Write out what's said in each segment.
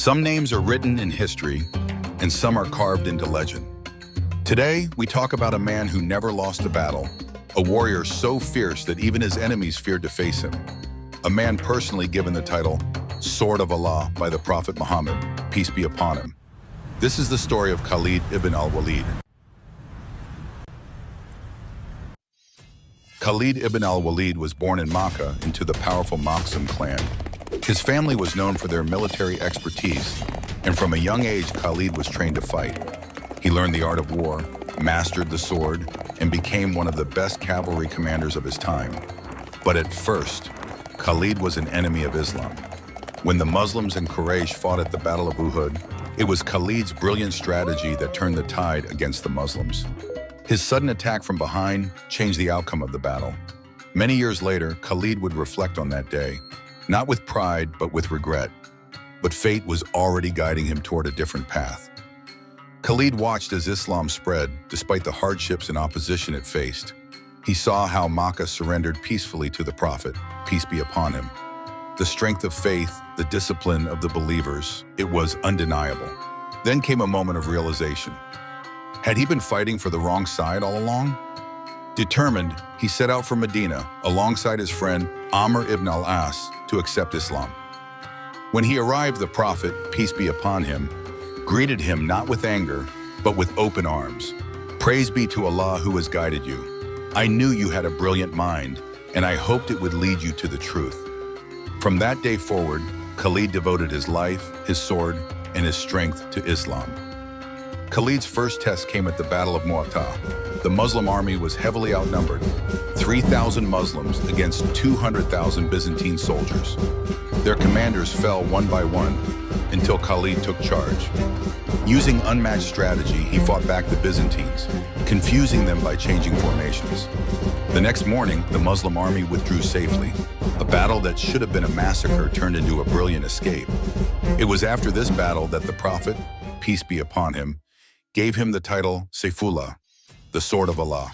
Some names are written in history, and some are carved into legend. Today, we talk about a man who never lost a battle, a warrior so fierce that even his enemies feared to face him, a man personally given the title Sword of Allah by the Prophet Muhammad, peace be upon him. This is the story of Khalid Ibn Al-Walid. Khalid Ibn Al-Walid was born in Makkah into the powerful Makhzum clan. His family was known for their military expertise, and from a young age, Khalid was trained to fight. He learned the art of war, mastered the sword, and became one of the best cavalry commanders of his time. But at first, Khalid was an enemy of Islam. When the Muslims and Quraysh fought at the Battle of Uhud, it was Khalid's brilliant strategy that turned the tide against the Muslims. His sudden attack from behind changed the outcome of the battle. Many years later, Khalid would reflect on that day, not with pride, but with regret. But fate was already guiding him toward a different path. Khalid watched as Islam spread, despite the hardships and opposition it faced. He saw how Makkah surrendered peacefully to the Prophet, peace be upon him. The strength of faith, the discipline of the believers, it was undeniable. Then came a moment of realization. Had he been fighting for the wrong side all along? Determined, he set out for Medina alongside his friend Amr ibn al-As to accept Islam. When he arrived, the Prophet, peace be upon him, greeted him not with anger, but with open arms. Praise be to Allah who has guided you. I knew you had a brilliant mind, and I hoped it would lead you to the truth. From that day forward, Khalid devoted his life, his sword, and his strength to Islam. Khalid's first test came at the Battle of Mu'tah. The Muslim army was heavily outnumbered, 3,000 Muslims against 200,000 Byzantine soldiers. Their commanders fell one by one until Khalid took charge. Using unmatched strategy, he fought back the Byzantines, confusing them by changing formations. The next morning, the Muslim army withdrew safely. A battle that should have been a massacre turned into a brilliant escape. It was after this battle that the Prophet, peace be upon him, gave him the title Sayfullah, the Sword of Allah.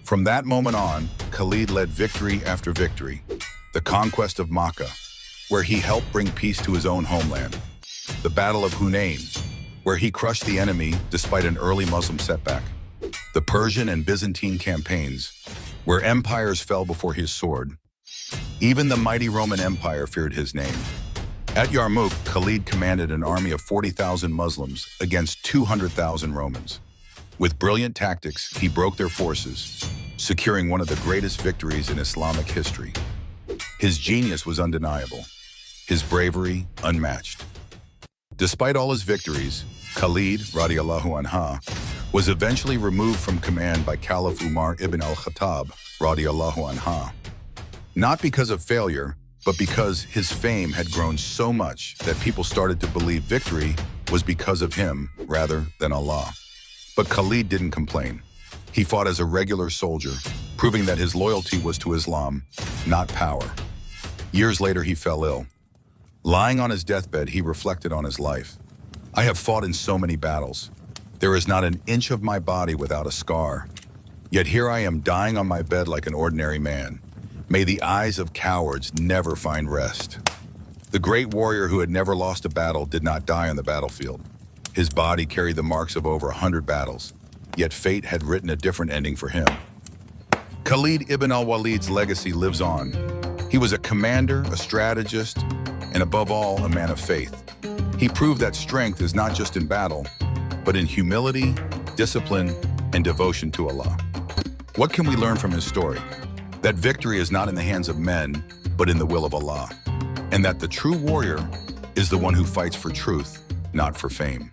From that moment on, Khalid led victory after victory. The conquest of Makkah, where he helped bring peace to his own homeland. The Battle of Hunain, where he crushed the enemy despite an early Muslim setback. The Persian and Byzantine campaigns, where empires fell before his sword. Even the mighty Roman Empire feared his name. At Yarmouk, Khalid commanded an army of 40,000 Muslims against 200,000 Romans. With brilliant tactics, he broke their forces, securing one of the greatest victories in Islamic history. His genius was undeniable, his bravery unmatched. Despite all his victories, Khalid, radiallahu anha, was eventually removed from command by Caliph Umar ibn al-Khattab, radiallahu anha. Not because of failure, but because his fame had grown so much that people started to believe victory was because of him rather than Allah. But Khalid didn't complain. He fought as a regular soldier, proving that his loyalty was to Islam, not power. Years later, he fell ill. Lying on his deathbed, he reflected on his life. I have fought in so many battles. There is not an inch of my body without a scar. Yet here I am dying on my bed like an ordinary man. May the eyes of cowards never find rest. The great warrior who had never lost a battle did not die on the battlefield. His body carried the marks of over 100 battles, yet fate had written a different ending for him. Khalid Ibn Al-Walid's legacy lives on. He was a commander, a strategist, and above all, a man of faith. He proved that strength is not just in battle, but in humility, discipline, and devotion to Allah. What can we learn from his story? That victory is not in the hands of men, but in the will of Allah. And that the true warrior is the one who fights for truth, not for fame.